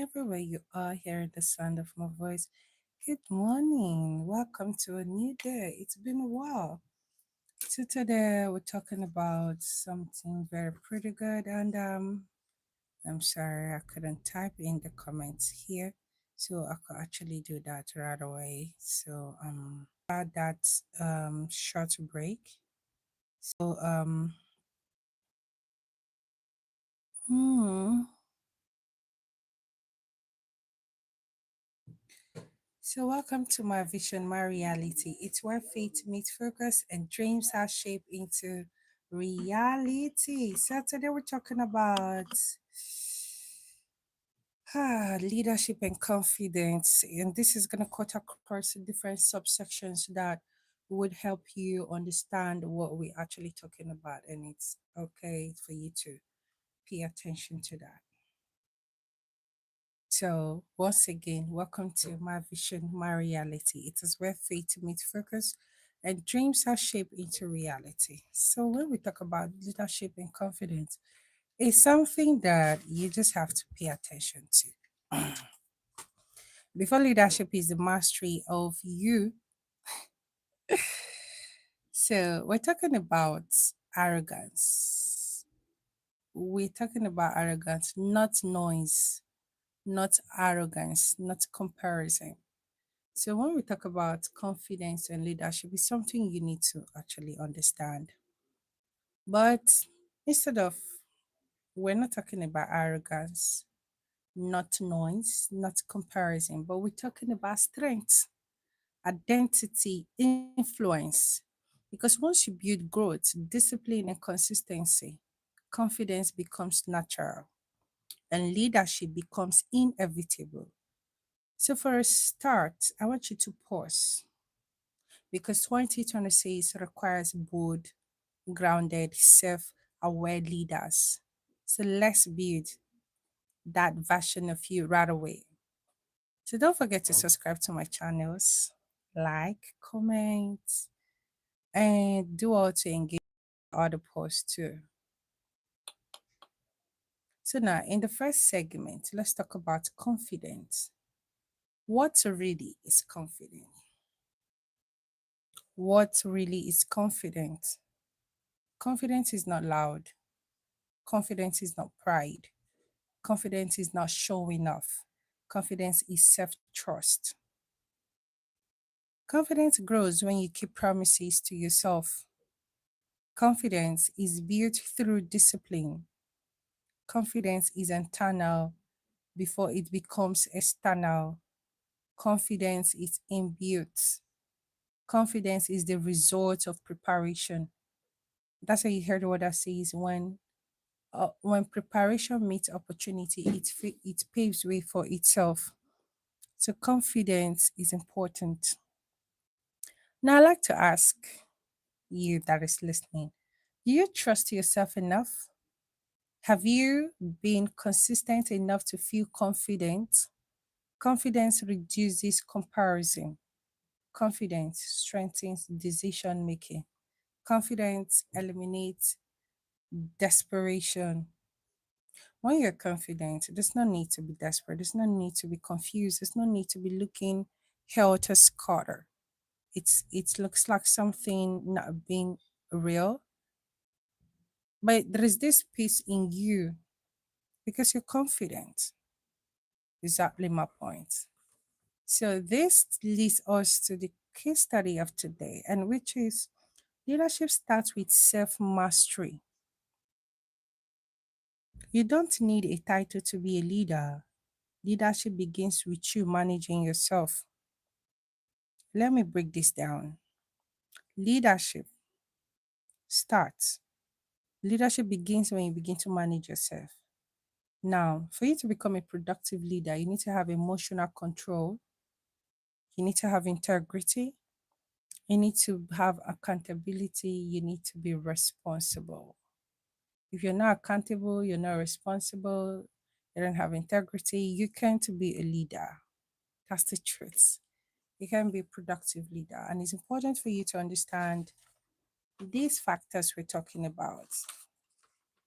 everywhere you are hearing the sound of my voice. Good morning. Welcome to a new day. It's been a while. So today we're talking about something very pretty good and I'm sorry I couldn't type in the comments here. So I could actually do that right away. So had that short break. So hmm So, welcome to my vision, my reality. It's where faith meets focus and dreams are shaped into reality. So, today we're talking about leadership and confidence. And this is going to cut across different subsections that would help you understand what we're actually talking about. And it's okay for you to pay attention to that. So, once again, welcome to my vision, my reality. It is where faith meets focus and dreams are shaped into reality. So, when we talk about leadership and confidence, it's something that you just have to pay attention to. Before leadership is the mastery of you. So, we're talking about arrogance. We're talking about arrogance, not noise, not arrogance, not comparison. So when we talk about confidence and leadership, it's something you need to actually understand. But instead of, we're not talking about arrogance, not noise, not comparison, but we're talking about strength, identity, influence. Because once you build growth, discipline, and consistency, confidence becomes natural and leadership becomes inevitable. So, for a start, I want you to pause because 2026 requires bold, grounded, self aware leaders. So let's build that version of you right away. So don't forget to subscribe to my channels, like, comment, and do all to engage other posts too. So now in the first segment, let's talk about confidence. What really is confident? What really is confident? Confidence is not loud. Confidence is not pride. Confidence is not showing off. Confidence is self trust. Confidence grows when you keep promises to yourself. Confidence is built through discipline. Confidence is internal before it becomes external. Confidence is inbuilt. Confidence is the result of preparation. That's why you heard what I says when preparation meets opportunity, it paves way for itself. So confidence is important. Now, I'd like to ask you that is listening, do you trust yourself enough? Have you been consistent enough to feel confident? Confidence reduces comparison. Confidence strengthens decision making. Confidence eliminates desperation. When you're confident, there's no need to be desperate. There's no need to be confused. There's no need to be looking helter skelter. It looks like something not being real, but there is this peace in you because you're confident. Exactly my point. So this leads us to the case study of today, and which is leadership starts with self-mastery. You don't need a title to be a leader. Leadership begins with you managing yourself. Let me break this down. Leadership starts. Leadership begins when you begin to manage yourself. Now, for you to become a productive leader, you need to have emotional control, you need to have integrity, you need to have accountability, you need to be responsible. If you're not accountable, you're not responsible, you don't have integrity, you can't be a leader. That's the truth. You can be a productive leader. And it's important for you to understand these factors we're talking about.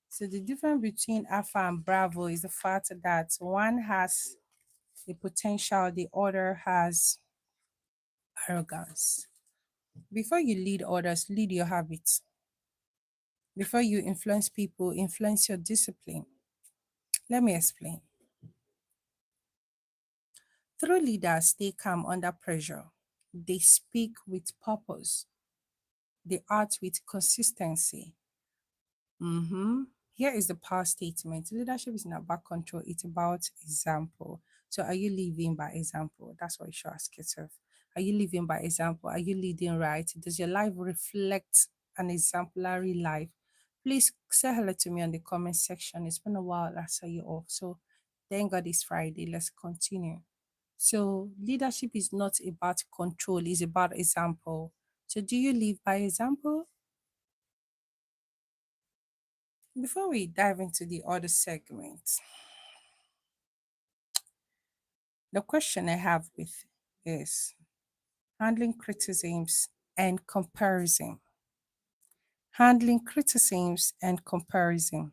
So the difference between Alpha and Bravo is the fact that one has the potential, the other has arrogance. Before you lead others, lead your habits. Before you influence people, influence your discipline. Let me explain. True leaders stay calm under pressure. They speak with purpose. They act with consistency. Mm-hmm. Here is the power statement. Leadership is not about control, it's about example. So, are you living by example? That's what you should ask yourself. Are you living by example? Are you leading right? Does your life reflect an exemplary life? Please say hello to me on the comment section. It's been a while I saw you off. So, thank God it's Friday. Let's continue. So, leadership is not about control, it's about example. So, do you live by example? Before we dive into the other segment, the question I have with is handling criticisms and comparison. Handling criticisms and comparison.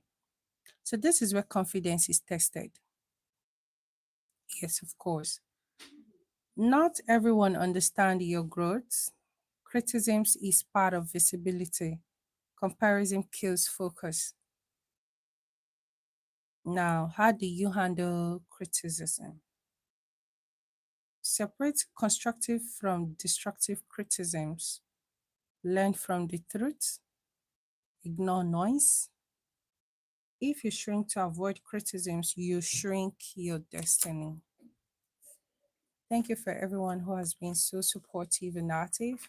So this is where confidence is tested. Yes, of course. Not everyone understands your growth. Criticisms is part of visibility. Comparison kills focus. Now, how do you handle criticism? Separate constructive from destructive criticisms. Learn from the truth. Ignore noise. If you shrink to avoid criticisms, you shrink your destiny. Thank you for everyone who has been so supportive and active.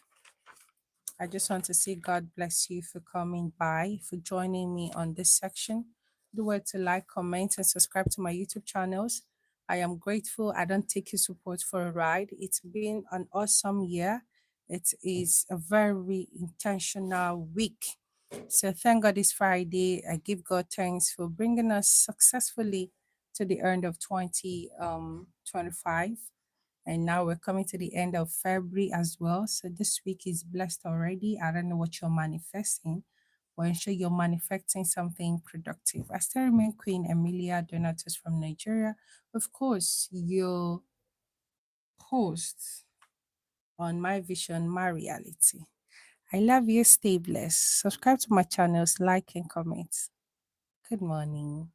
I just want to say God bless you for coming by, for joining me on this section. Do well to like, comment, and subscribe to my YouTube channels. I am grateful. I don't take your support for a ride. It's been an awesome year. It is a very intentional week. So thank God it's Friday. I give God thanks for bringing us successfully to the end of 2025. And now we're coming to the end of February as well. So this week is blessed already. I don't know what you're manifesting, but ensure you're manifesting something productive. I still remain Queen Emilia Donatus from Nigeria. Of course, your host on My Vision, My Reality. I love you. Stay blessed. Subscribe to my channels, like and comment. Good morning.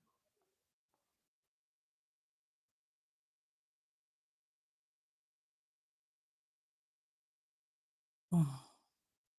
Mm.